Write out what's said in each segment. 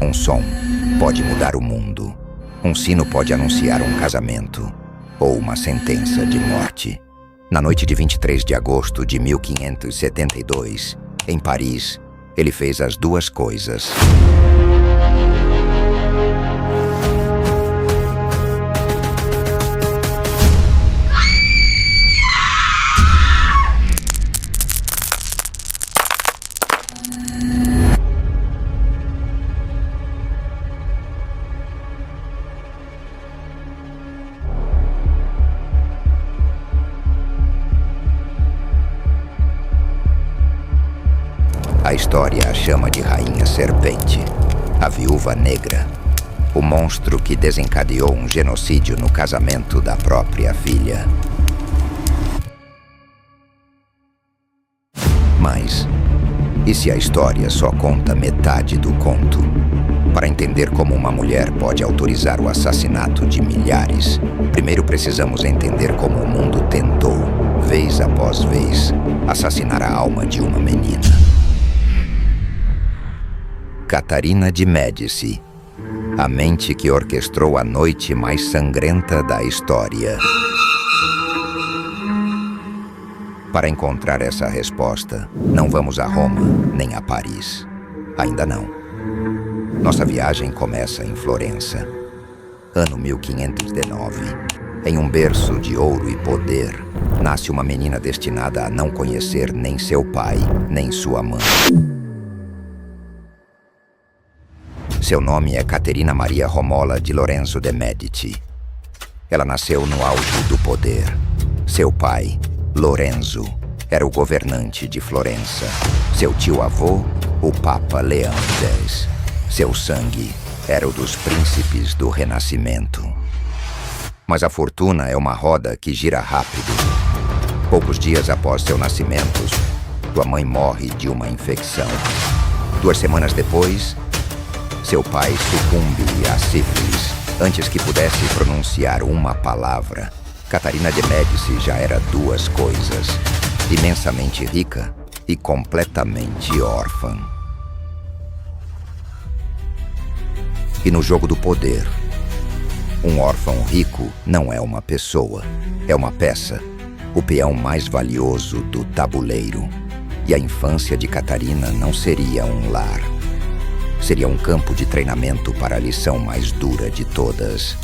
Um som pode mudar o mundo. Um sino pode anunciar um casamento ou uma sentença de morte. Na noite de 23 de agosto de 1572, em Paris, ele fez as duas coisas. A história a chama de Rainha Serpente, a Viúva Negra, o monstro que desencadeou um genocídio no casamento da própria filha. Mas, e se a história só conta metade do conto? Para entender como uma mulher pode autorizar o assassinato de milhares, primeiro precisamos entender como o mundo tentou, vez após vez, assassinar a alma de uma menina. Catarina de Médici, a mente que orquestrou a noite mais sangrenta da história. Para encontrar essa resposta, não vamos a Roma nem a Paris. Ainda não. Nossa viagem começa em Florença, ano 1519. Em um berço de ouro e poder, nasce uma menina destinada a não conhecer nem seu pai, nem sua mãe. Seu nome é Caterina Maria Romola de Lorenzo de Medici. Ela nasceu no auge do poder. Seu pai, Lorenzo, era o governante de Florença. Seu tio-avô, o Papa Leão X. Seu sangue era o dos príncipes do Renascimento. Mas a fortuna é uma roda que gira rápido. Poucos dias após seu nascimento, sua mãe morre de uma infecção. 2 semanas depois, seu pai sucumbe à sífilis. Antes que pudesse pronunciar uma palavra, Catarina de Médici já era 2 coisas: imensamente rica e completamente órfã. E no jogo do poder, um órfão rico não é uma pessoa, é uma peça, o peão mais valioso do tabuleiro. E a infância de Catarina não seria um lar. Seria um campo de treinamento para a lição mais dura de todas: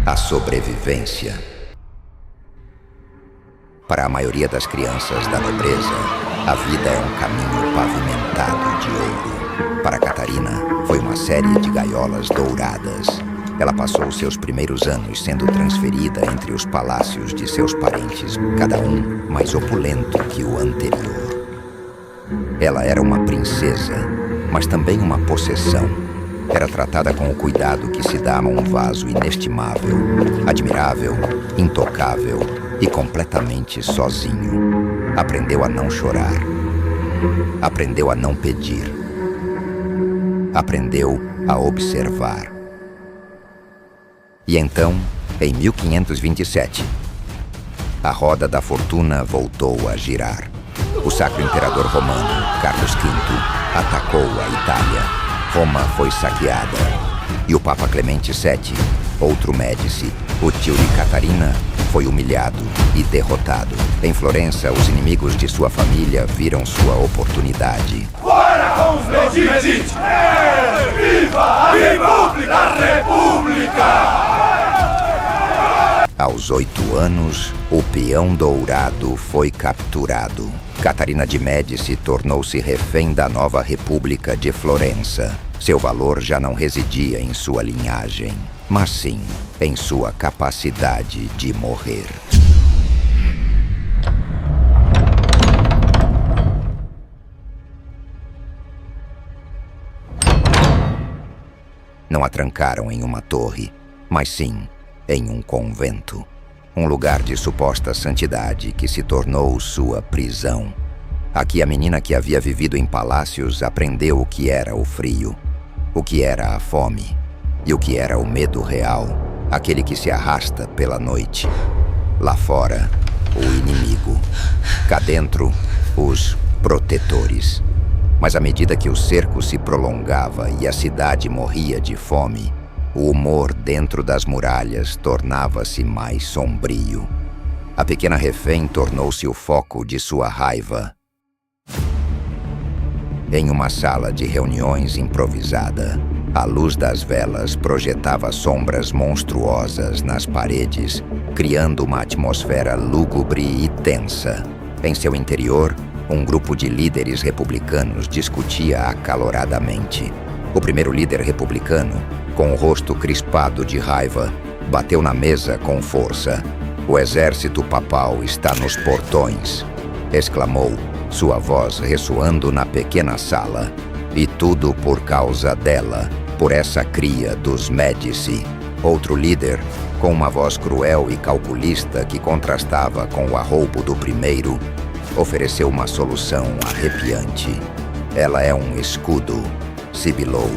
a sobrevivência. Para a maioria das crianças da nobreza, a vida é um caminho pavimentado de ouro. Para Catarina, foi uma série de gaiolas douradas. Ela passou seus primeiros anos sendo transferida entre os palácios de seus parentes, cada um mais opulento que o anterior. Ela era uma princesa, mas também uma possessão. Era tratada com o cuidado que se dá a um vaso inestimável, admirável, intocável e completamente sozinho. Aprendeu a não chorar. Aprendeu a não pedir. Aprendeu a observar. E então, em 1527, a roda da fortuna voltou a girar. O Sacro Imperador Romano, Carlos V, atacou a Itália. Roma foi saqueada. E o Papa Clemente VII, outro Médici, o tio de Catarina, foi humilhado e derrotado. Em Florença, os inimigos de sua família viram sua oportunidade. Fora com os Medici! Viva a República! A República! Aos 8 anos, o peão dourado foi capturado. Catarina de Médici tornou-se refém da nova República de Florença. Seu valor já não residia em sua linhagem, mas sim em sua capacidade de morrer. Não a trancaram em uma torre, mas sim em um convento. Um lugar de suposta santidade que se tornou sua prisão. Aqui a menina que havia vivido em palácios aprendeu o que era o frio, o que era a fome e o que era o medo real, aquele que se arrasta pela noite. Lá fora, o inimigo. Cá dentro, os protetores. Mas à medida que o cerco se prolongava e a cidade morria de fome, o humor dentro das muralhas tornava-se mais sombrio. A pequena refém tornou-se o foco de sua raiva. Em uma sala de reuniões improvisada, a luz das velas projetava sombras monstruosas nas paredes, criando uma atmosfera lúgubre e tensa. Em seu interior, um grupo de líderes republicanos discutia acaloradamente. O primeiro líder republicano, com o rosto crispado de raiva, bateu na mesa com força. "O exército papal está nos portões", exclamou, sua voz ressoando na pequena sala. "E tudo por causa dela, por essa cria dos Médici." Outro líder, com uma voz cruel e calculista que contrastava com o arroubo do primeiro, ofereceu uma solução arrepiante. "Ela é um escudo", sibilou.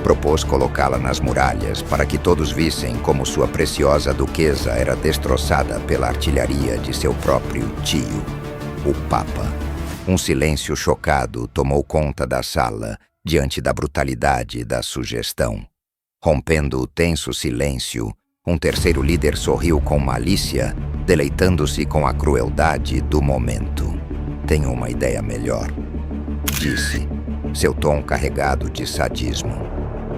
Propôs colocá-la nas muralhas para que todos vissem como sua preciosa duquesa era destroçada pela artilharia de seu próprio tio, o Papa. Um silêncio chocado tomou conta da sala diante da brutalidade da sugestão. Rompendo o tenso silêncio, um terceiro líder sorriu com malícia, deleitando-se com a crueldade do momento. "Tenho uma ideia melhor", disse, seu tom carregado de sadismo.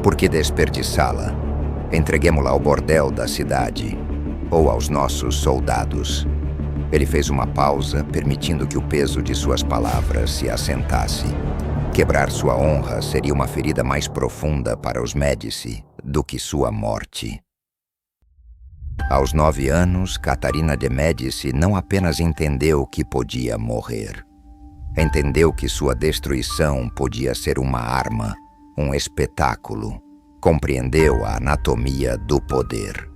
"Por que desperdiçá-la? Entreguemo-la ao bordel da cidade, ou aos nossos soldados." Ele fez uma pausa, permitindo que o peso de suas palavras se assentasse. Quebrar sua honra seria uma ferida mais profunda para os Médici do que sua morte. Aos 9 anos, Catarina de Médici não apenas entendeu que podia morrer. Entendeu que sua destruição podia ser uma arma, um espetáculo. Compreendeu a anatomia do poder.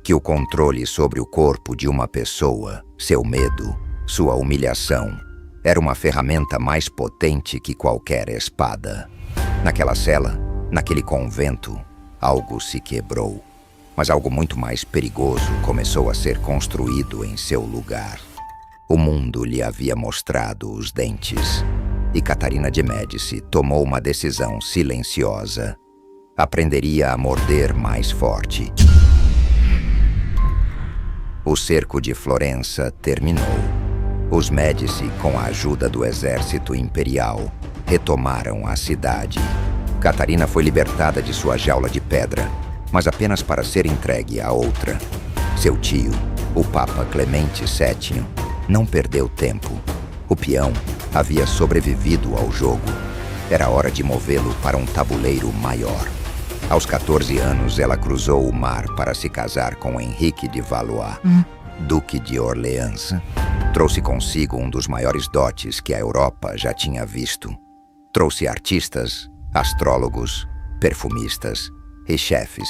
Que o controle sobre o corpo de uma pessoa, seu medo, sua humilhação, era uma ferramenta mais potente que qualquer espada. Naquela cela, naquele convento, algo se quebrou. Mas algo muito mais perigoso começou a ser construído em seu lugar. O mundo lhe havia mostrado os dentes, e Catarina de Médici tomou uma decisão silenciosa. Aprenderia a morder mais forte. O cerco de Florença terminou. Os Médici, com a ajuda do exército imperial, retomaram a cidade. Catarina foi libertada de sua jaula de pedra, mas apenas para ser entregue a outra. Seu tio, o Papa Clemente VII, não perdeu tempo. O peão havia sobrevivido ao jogo. Era hora de movê-lo para um tabuleiro maior. Aos 14 anos, ela cruzou o mar para se casar com Henrique de Valois, Duque de Orleans. Trouxe consigo um dos maiores dotes que a Europa já tinha visto. Trouxe artistas, astrólogos, perfumistas e chefes.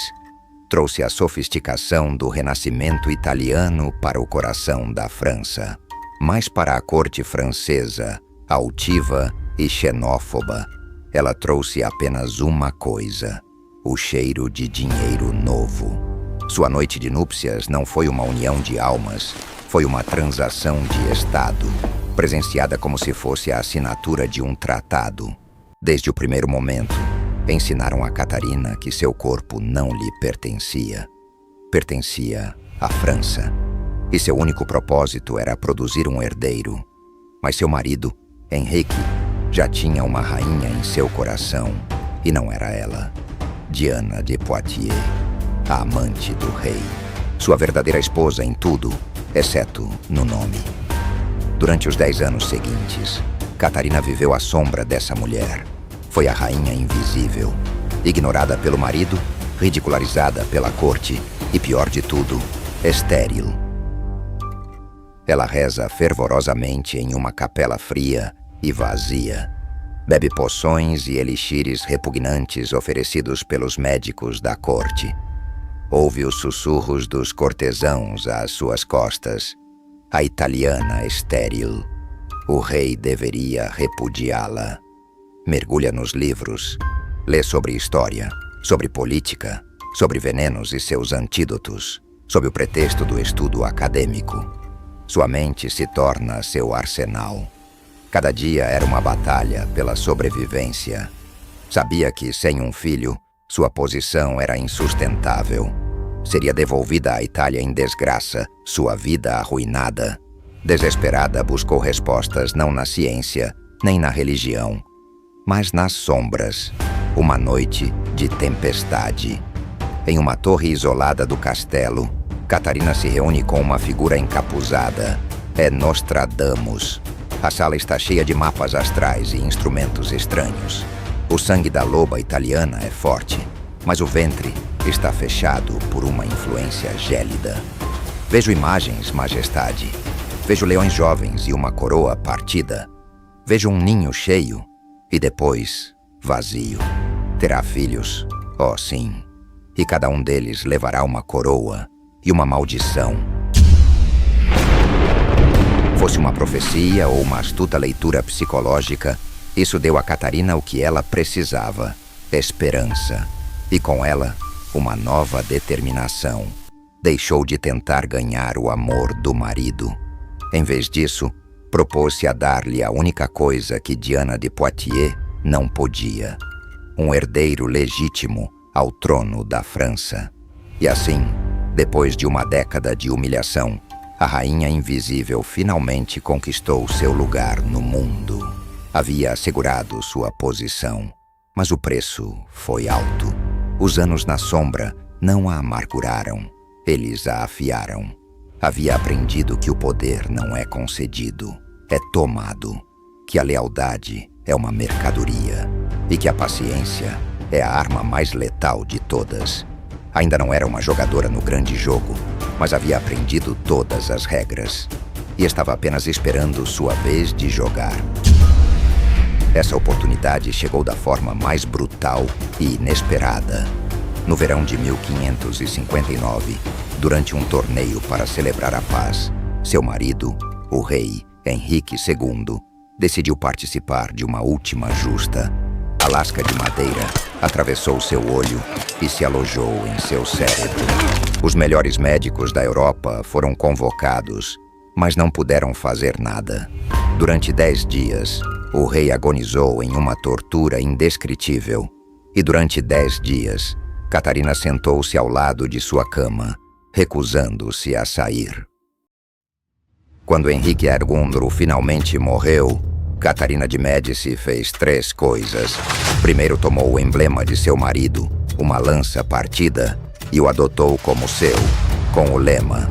Trouxe a sofisticação do renascimento italiano para o coração da França. Mas para a corte francesa, altiva e xenófoba, ela trouxe apenas uma coisa: o cheiro de dinheiro novo. Sua noite de núpcias não foi uma união de almas, foi uma transação de Estado, presenciada como se fosse a assinatura de um tratado. Desde o primeiro momento, ensinaram a Catarina que seu corpo não lhe pertencia. Pertencia à França. E seu único propósito era produzir um herdeiro. Mas seu marido, Henrique, já tinha uma rainha em seu coração, e não era ela. Diana de Poitiers, a amante do rei. Sua verdadeira esposa em tudo, exceto no nome. Durante os 10 anos seguintes, Catarina viveu à sombra dessa mulher. Foi a rainha invisível, ignorada pelo marido, ridicularizada pela corte e, pior de tudo, estéril. Ela reza fervorosamente em uma capela fria e vazia. Bebe poções e elixires repugnantes oferecidos pelos médicos da corte. Ouve os sussurros dos cortesãos às suas costas. A italiana estéril. O rei deveria repudiá-la. Mergulha nos livros. Lê sobre história, sobre política, sobre venenos e seus antídotos, sob o pretexto do estudo acadêmico. Sua mente se torna seu arsenal. Cada dia era uma batalha pela sobrevivência. Sabia que, sem um filho, sua posição era insustentável. Seria devolvida à Itália em desgraça, sua vida arruinada. Desesperada, buscou respostas não na ciência, nem na religião, mas nas sombras. Uma noite de tempestade. Em uma torre isolada do castelo, Catarina se reúne com uma figura encapuzada. É Nostradamus. A sala está cheia de mapas astrais e instrumentos estranhos. O sangue da loba italiana é forte, mas o ventre está fechado por uma influência gélida. Vejo imagens, majestade. Vejo leões jovens e uma coroa partida. Vejo um ninho cheio e depois vazio. Terá filhos? Oh, sim. E cada um deles levará uma coroa e uma maldição. Fosse uma profecia ou uma astuta leitura psicológica, isso deu a Catarina o que ela precisava: esperança. E com ela, uma nova determinação. Deixou de tentar ganhar o amor do marido. Em vez disso, propôs-se a dar-lhe a única coisa que Diana de Poitiers não podia: um herdeiro legítimo ao trono da França. E assim, depois de uma década de humilhação, a rainha invisível finalmente conquistou seu lugar no mundo. Havia assegurado sua posição, mas o preço foi alto. Os anos na sombra não a amarguraram, eles a afiaram. Havia aprendido que o poder não é concedido, é tomado, que a lealdade é uma mercadoria e que a paciência é a arma mais letal de todas. Ainda não era uma jogadora no grande jogo, mas havia aprendido todas as regras e estava apenas esperando sua vez de jogar. Essa oportunidade chegou da forma mais brutal e inesperada. No verão de 1559, durante um torneio para celebrar a paz, seu marido, o rei Henrique II, decidiu participar de uma última justa. A lasca de madeira atravessou seu olho e se alojou em seu cérebro. Os melhores médicos da Europa foram convocados, mas não puderam fazer nada. Durante 10 dias, o rei agonizou em uma tortura indescritível. E durante 10 dias, Catarina sentou-se ao lado de sua cama, recusando-se a sair. Quando Henrique II finalmente morreu, Catarina de Médici fez 3 coisas. Primeiro, tomou o emblema de seu marido, uma lança partida, e o adotou como seu, com o lema: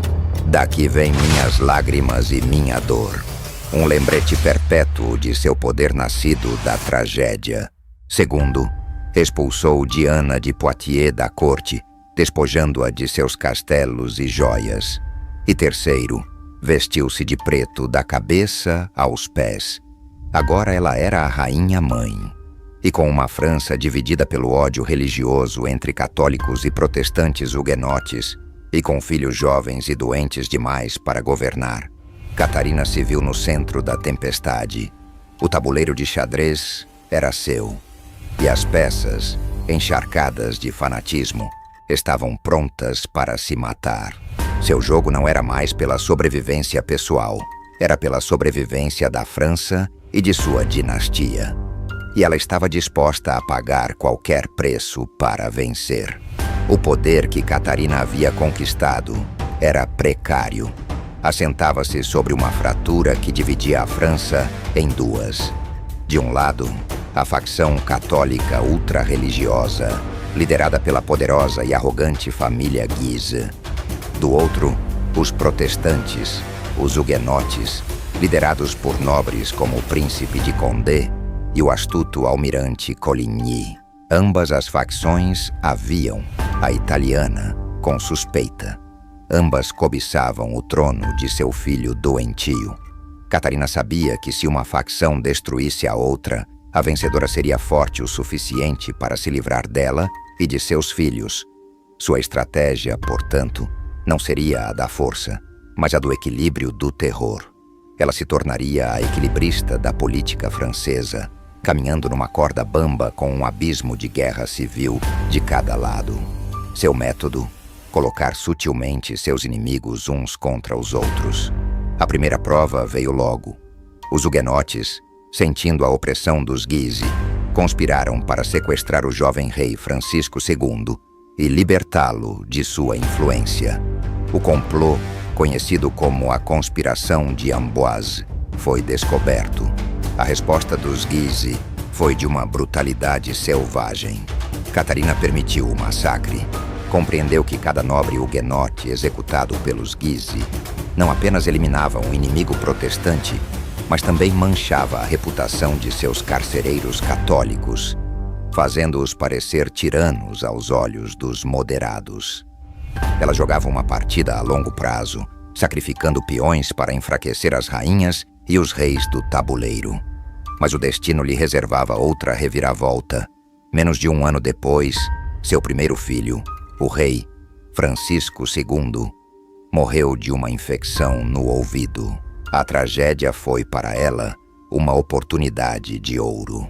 "Daqui vem minhas lágrimas e minha dor", um lembrete perpétuo de seu poder nascido da tragédia. Segundo, expulsou Diana de Poitiers da corte, despojando-a de seus castelos e joias. E terceiro, vestiu-se de preto da cabeça aos pés. Agora ela era a rainha-mãe. E com uma França dividida pelo ódio religioso entre católicos e protestantes huguenotes, e com filhos jovens e doentes demais para governar, Catarina se viu no centro da tempestade. O tabuleiro de xadrez era seu, e as peças, encharcadas de fanatismo, estavam prontas para se matar. Seu jogo não era mais pela sobrevivência pessoal, era pela sobrevivência da França e de sua dinastia. E ela estava disposta a pagar qualquer preço para vencer. O poder que Catarina havia conquistado era precário. Assentava-se sobre uma fratura que dividia a França em duas. De um lado, a facção católica ultra-religiosa, liderada pela poderosa e arrogante família Guise. Do outro, os protestantes, os huguenotes, liderados por nobres como o príncipe de Condé e o astuto almirante Coligny. Ambas as facções a viam, a italiana, com suspeita. Ambas cobiçavam o trono de seu filho doentio. Catarina sabia que se uma facção destruísse a outra, a vencedora seria forte o suficiente para se livrar dela e de seus filhos. Sua estratégia, portanto, não seria a da força, mas a do equilíbrio do terror. Ela se tornaria a equilibrista da política francesa, caminhando numa corda bamba com um abismo de guerra civil de cada lado. Seu método: colocar sutilmente seus inimigos uns contra os outros. A primeira prova veio logo. Os huguenotes, sentindo a opressão dos Guise, conspiraram para sequestrar o jovem rei Francisco II e libertá-lo de sua influência. O complô, conhecido como a Conspiração de Amboise, foi descoberto. A resposta dos Guise foi de uma brutalidade selvagem. Catarina permitiu o massacre. Compreendeu que cada nobre huguenote executado pelos Guise não apenas eliminava um inimigo protestante, mas também manchava a reputação de seus carcereiros católicos, fazendo-os parecer tiranos aos olhos dos moderados. Ela jogava uma partida a longo prazo, sacrificando peões para enfraquecer as rainhas e os reis do tabuleiro. Mas o destino lhe reservava outra reviravolta. Menos de um ano depois, seu primeiro filho, o rei Francisco II, morreu de uma infecção no ouvido. A tragédia foi para ela uma oportunidade de ouro.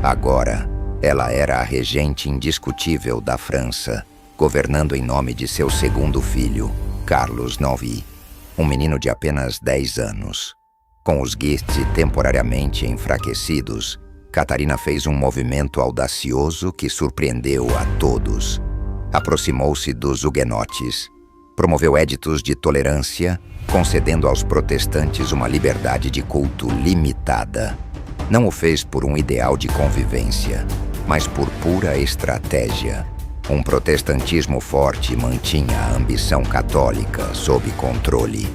Agora, ela era a regente indiscutível da França, governando em nome de seu segundo filho, Carlos IX, um menino de apenas 10 anos. Com os Guise temporariamente enfraquecidos, Catarina fez um movimento audacioso que surpreendeu a todos. Aproximou-se dos huguenotes, promoveu éditos de tolerância, concedendo aos protestantes uma liberdade de culto limitada. Não o fez por um ideal de convivência, mas por pura estratégia. Um protestantismo forte mantinha a ambição católica sob controle.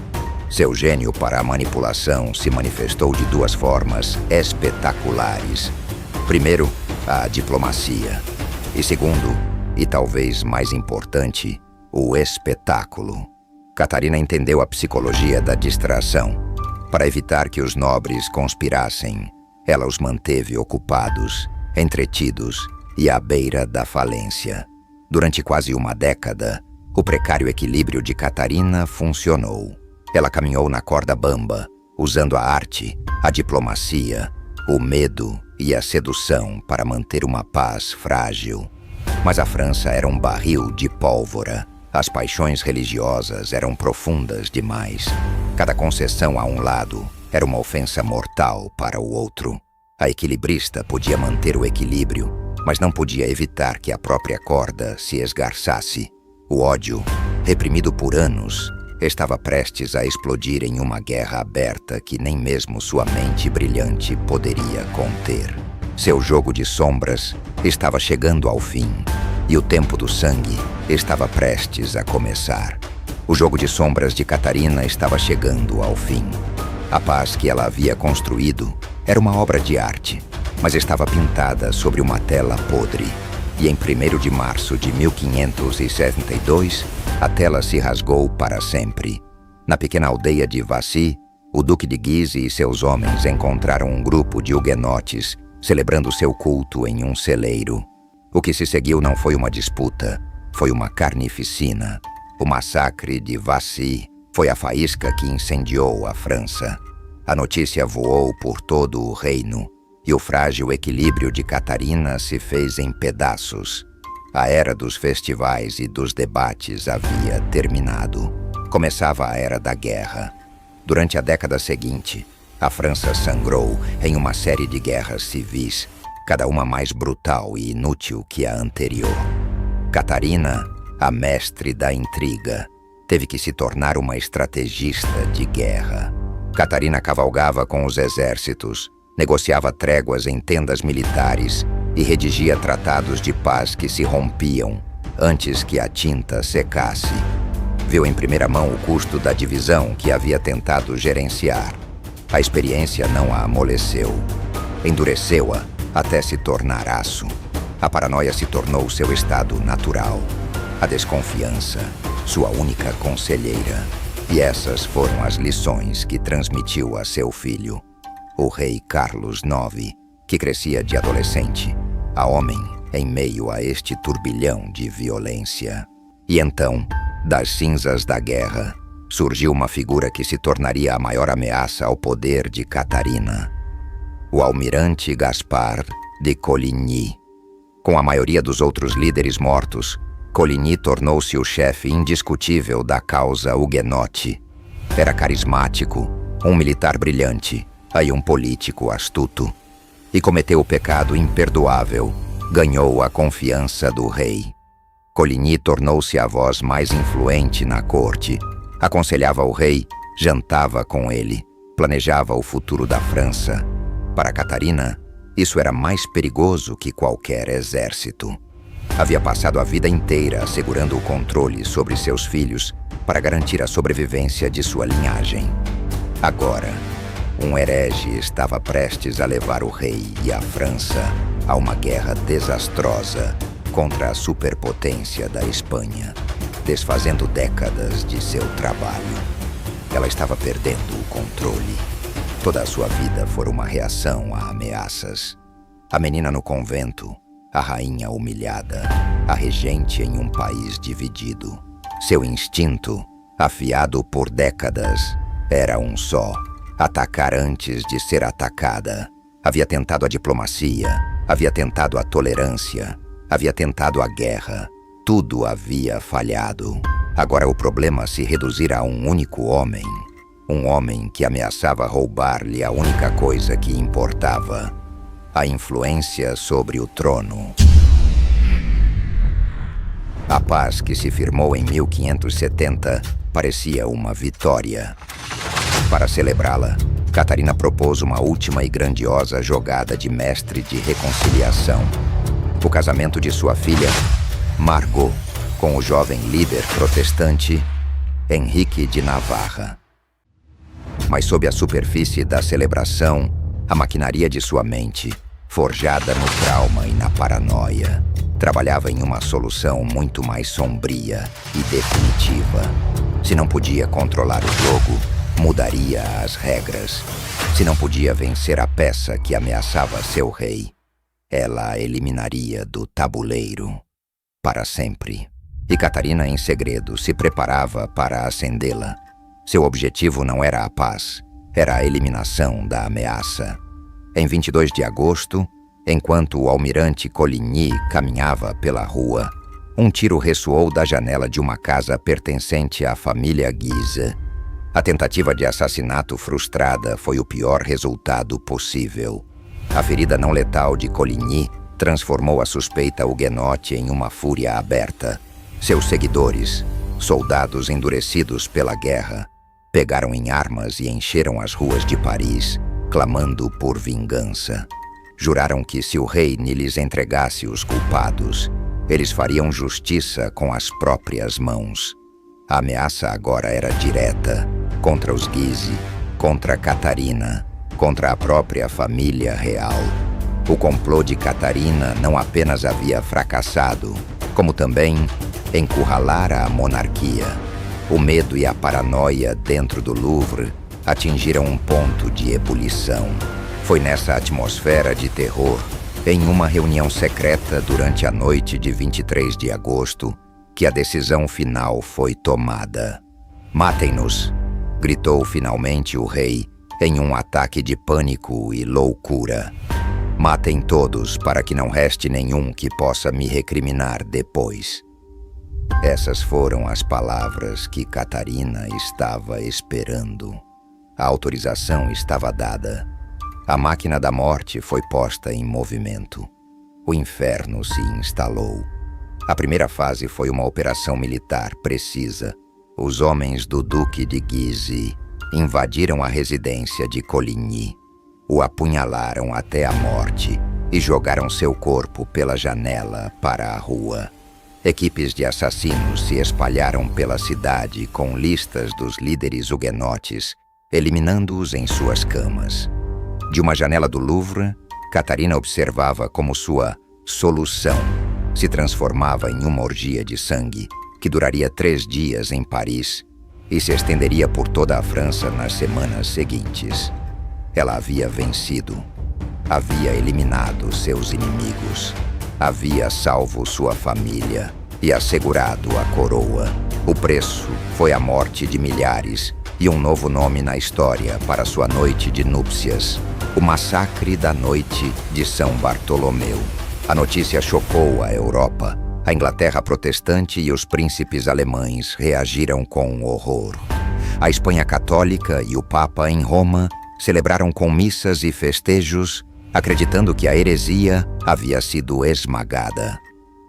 Seu gênio para a manipulação se manifestou de duas formas espetaculares. Primeiro, a diplomacia. E segundo, e talvez mais importante, o espetáculo. Catarina entendeu a psicologia da distração. Para evitar que os nobres conspirassem, ela os manteve ocupados, entretidos e à beira da falência. Durante quase uma década, o precário equilíbrio de Catarina funcionou. Ela caminhou na corda bamba, usando a arte, a diplomacia, o medo e a sedução para manter uma paz frágil. Mas a França era um barril de pólvora. As paixões religiosas eram profundas demais. Cada concessão a um lado era uma ofensa mortal para o outro. A equilibrista podia manter o equilíbrio, mas não podia evitar que a própria corda se esgarçasse. O ódio, reprimido por anos, estava prestes a explodir em uma guerra aberta que nem mesmo sua mente brilhante poderia conter. Seu jogo de sombras estava chegando ao fim, e o tempo do sangue estava prestes a começar. O jogo de sombras de Catarina estava chegando ao fim. A paz que ela havia construído era uma obra de arte, mas estava pintada sobre uma tela podre. E em 1º de março de 1572, a tela se rasgou para sempre. Na pequena aldeia de Vassy, o Duque de Guise e seus homens encontraram um grupo de huguenotes celebrando seu culto em um celeiro. O que se seguiu não foi uma disputa, foi uma carnificina. O massacre de Vassy foi a faísca que incendiou a França. A notícia voou por todo o reino, e o frágil equilíbrio de Catarina se fez em pedaços. A era dos festivais e dos debates havia terminado. Começava a era da guerra. Durante a década seguinte, a França sangrou em uma série de guerras civis, cada uma mais brutal e inútil que a anterior. Catarina, a mestre da intriga, teve que se tornar uma estrategista de guerra. Catarina cavalgava com os exércitos, negociava tréguas em tendas militares e redigia tratados de paz que se rompiam antes que a tinta secasse. Viu em primeira mão o custo da divisão que havia tentado gerenciar. A experiência não a amoleceu. Endureceu-a até se tornar aço. A paranoia se tornou seu estado natural. A desconfiança, sua única conselheira. E essas foram as lições que transmitiu a seu filho, o rei Carlos IX, que crescia de adolescente, a homem em meio a este turbilhão de violência. E então, das cinzas da guerra, surgiu uma figura que se tornaria a maior ameaça ao poder de Catarina: o almirante Gaspar de Coligny. Com a maioria dos outros líderes mortos, Coligny tornou-se o chefe indiscutível da causa huguenote. Era carismático, um militar brilhante, Aí um político astuto e cometeu o pecado imperdoável. Ganhou a confiança do rei. Coligny tornou-se a voz mais influente na corte. Aconselhava o rei, jantava com ele, planejava o futuro da França. Para Catarina, isso era mais perigoso que qualquer exército. Havia passado a vida inteira assegurando o controle sobre seus filhos para garantir a sobrevivência de sua linhagem. Agora, um herege estava prestes a levar o rei e a França a uma guerra desastrosa contra a superpotência da Espanha, desfazendo décadas de seu trabalho. Ela estava perdendo o controle. Toda a sua vida fora uma reação a ameaças. A menina no convento, a rainha humilhada, a regente em um país dividido. Seu instinto, afiado por décadas, era um só: atacar antes de ser atacada. Havia tentado a diplomacia, havia tentado a tolerância, havia tentado a guerra. Tudo havia falhado. Agora o problema se reduzira a um único homem. Um homem que ameaçava roubar-lhe a única coisa que importava: a influência sobre o trono. A paz que se firmou em 1570 parecia uma vitória. Para celebrá-la, Catarina propôs uma última e grandiosa jogada de mestre de reconciliação: o casamento de sua filha, Margot, com o jovem líder protestante, Henrique de Navarra. Mas sob a superfície da celebração, a maquinaria de sua mente, forjada no trauma e na paranoia, trabalhava em uma solução muito mais sombria e definitiva. Se não podia controlar o jogo, mudaria as regras. Se não podia vencer a peça que ameaçava seu rei, ela a eliminaria do tabuleiro para sempre. E Catarina, em segredo, se preparava para acendê-la. Seu objetivo não era a paz, era a eliminação da ameaça. Em 22 de agosto, enquanto o almirante Coligny caminhava pela rua, um tiro ressoou da janela de uma casa pertencente à família Guise. A tentativa de assassinato frustrada foi o pior resultado possível. A ferida não letal de Coligny transformou a suspeita huguenote em uma fúria aberta. Seus seguidores, soldados endurecidos pela guerra, pegaram em armas e encheram as ruas de Paris, clamando por vingança. Juraram que se o rei lhes entregasse os culpados, eles fariam justiça com as próprias mãos. A ameaça agora era direta, contra os Guise, contra Catarina, contra a própria família real. O complô de Catarina não apenas havia fracassado, como também encurralara a monarquia. O medo e a paranoia dentro do Louvre atingiram um ponto de ebulição. Foi nessa atmosfera de terror, em uma reunião secreta durante a noite de 23 de agosto, que a decisão final foi tomada. "Matem-nos!", gritou finalmente o rei, em um ataque de pânico e loucura. "Matem todos para que não reste nenhum que possa me recriminar depois." Essas foram as palavras que Catarina estava esperando. A autorização estava dada. A máquina da morte foi posta em movimento. O inferno se instalou. A primeira fase foi uma operação militar precisa. Os homens do Duque de Guise invadiram a residência de Coligny, o apunhalaram até a morte e jogaram seu corpo pela janela para a rua. Equipes de assassinos se espalharam pela cidade com listas dos líderes huguenotes, eliminando-os em suas camas. De uma janela do Louvre, Catarina observava como sua solução se transformava em uma orgia de sangue que duraria 3 dias em Paris e se estenderia por toda a França nas semanas seguintes. Ela havia vencido, havia eliminado seus inimigos, havia salvo sua família e assegurado a coroa. O preço foi a morte de milhares e um novo nome na história para sua noite de núpcias: o massacre da noite de São Bartolomeu. A notícia chocou a Europa. A Inglaterra protestante e os príncipes alemães reagiram com horror. A Espanha católica e o Papa em Roma celebraram com missas e festejos, acreditando que a heresia havia sido esmagada.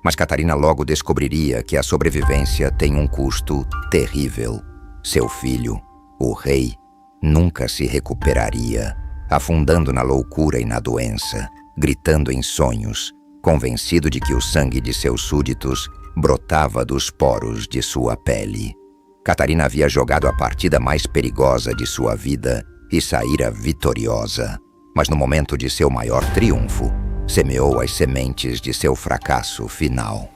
Mas Catarina logo descobriria que a sobrevivência tem um custo terrível. Seu filho, o rei, nunca se recuperaria, afundando na loucura e na doença, gritando em sonhos, convencido de que o sangue de seus súditos brotava dos poros de sua pele. Catarina havia jogado a partida mais perigosa de sua vida e saíra vitoriosa. Mas no momento de seu maior triunfo, semeou as sementes de seu fracasso final.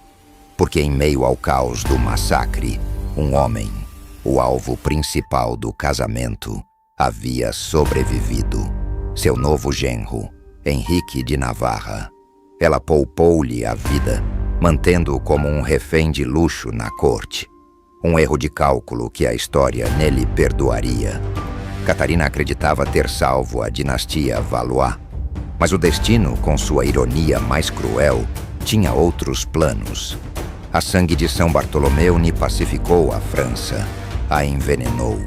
Porque em meio ao caos do massacre, um homem, o alvo principal do casamento, havia sobrevivido. Seu novo genro, Henrique de Navarra. Ela poupou-lhe a vida, mantendo-o como um refém de luxo na corte. Um erro de cálculo que a história nele perdoaria. Catarina acreditava ter salvo a dinastia Valois, mas o destino, com sua ironia mais cruel, tinha outros planos. A sangue de São Bartolomeu lhe pacificou a França, a envenenou.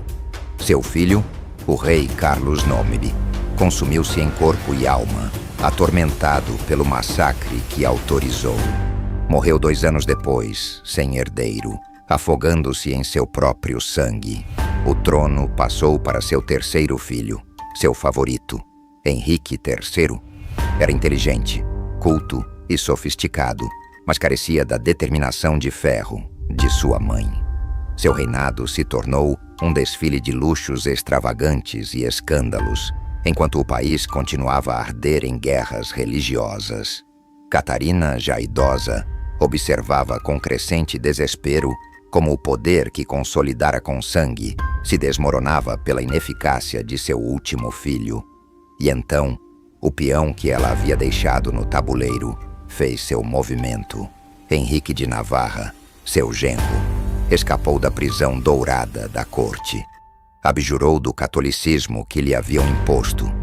Seu filho, o rei Carlos Nômade, consumiu-se em corpo e alma, atormentado pelo massacre que autorizou. Morreu 2 anos depois, sem herdeiro, afogando-se em seu próprio sangue. O trono passou para seu terceiro filho, seu favorito, Henrique III. Era inteligente, culto e sofisticado, mas carecia da determinação de ferro de sua mãe. Seu reinado se tornou um desfile de luxos extravagantes e escândalos, enquanto o país continuava a arder em guerras religiosas. Catarina, já idosa, observava com crescente desespero como o poder que consolidara com sangue se desmoronava pela ineficácia de seu último filho. E então, o peão que ela havia deixado no tabuleiro fez seu movimento. Henrique de Navarra, seu genro, escapou da prisão dourada da corte. Abjurou do catolicismo que lhe haviam imposto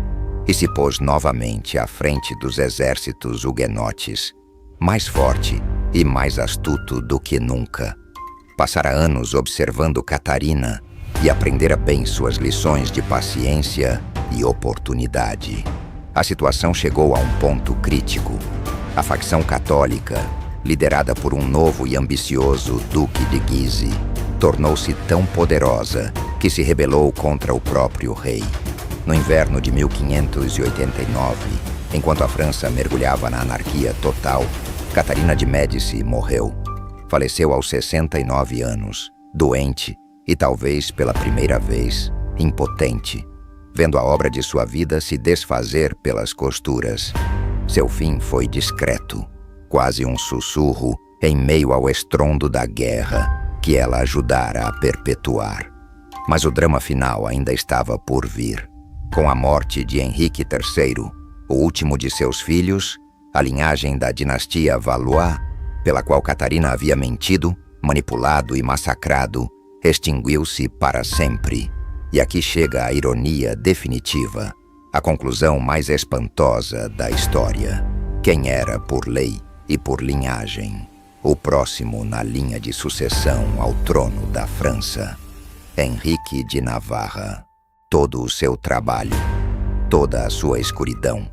e se pôs novamente à frente dos exércitos huguenotes, mais forte e mais astuto do que nunca. Passara anos observando Catarina e aprendera bem suas lições de paciência e oportunidade. A situação chegou a um ponto crítico. A facção católica, liderada por um novo e ambicioso Duque de Guise, tornou-se tão poderosa que se rebelou contra o próprio rei. No inverno de 1589, enquanto a França mergulhava na anarquia total, Catarina de Médici morreu. Faleceu aos 69 anos, doente e talvez pela primeira vez, impotente, vendo a obra de sua vida se desfazer pelas costuras. Seu fim foi discreto, quase um sussurro em meio ao estrondo da guerra que ela ajudara a perpetuar. Mas o drama final ainda estava por vir. Com a morte de Henrique III, o último de seus filhos, a linhagem da dinastia Valois, pela qual Catarina havia mentido, manipulado e massacrado, extinguiu-se para sempre. E aqui chega a ironia definitiva, a conclusão mais espantosa da história. Quem era, por lei e por linhagem, o próximo na linha de sucessão ao trono da França? Henrique de Navarra. Todo o seu trabalho, toda a sua escuridão,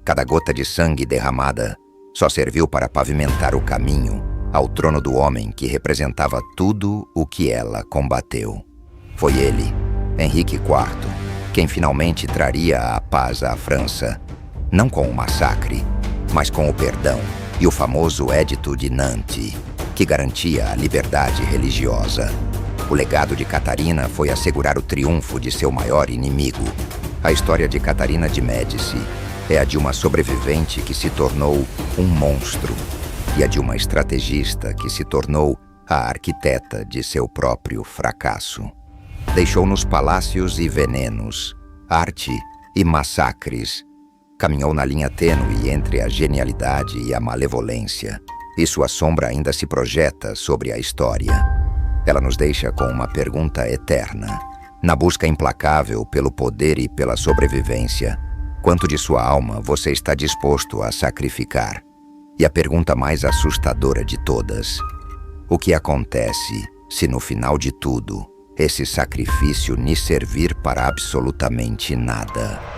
cada gota de sangue derramada só serviu para pavimentar o caminho ao trono do homem que representava tudo o que ela combateu. Foi ele, Henrique IV, quem finalmente traria a paz à França, não com o massacre, mas com o perdão e o famoso Edito de Nantes, que garantia a liberdade religiosa. O legado de Catarina foi assegurar o triunfo de seu maior inimigo. A história de Catarina de Médici é a de uma sobrevivente que se tornou um monstro e a de uma estrategista que se tornou a arquiteta de seu próprio fracasso. Deixou-nos palácios e venenos, arte e massacres. Caminhou na linha tênue entre a genialidade e a malevolência, e sua sombra ainda se projeta sobre a história. Ela nos deixa com uma pergunta eterna. Na busca implacável pelo poder e pela sobrevivência, quanto de sua alma você está disposto a sacrificar? E a pergunta mais assustadora de todas: o que acontece se no final de tudo esse sacrifício ni servir para absolutamente nada.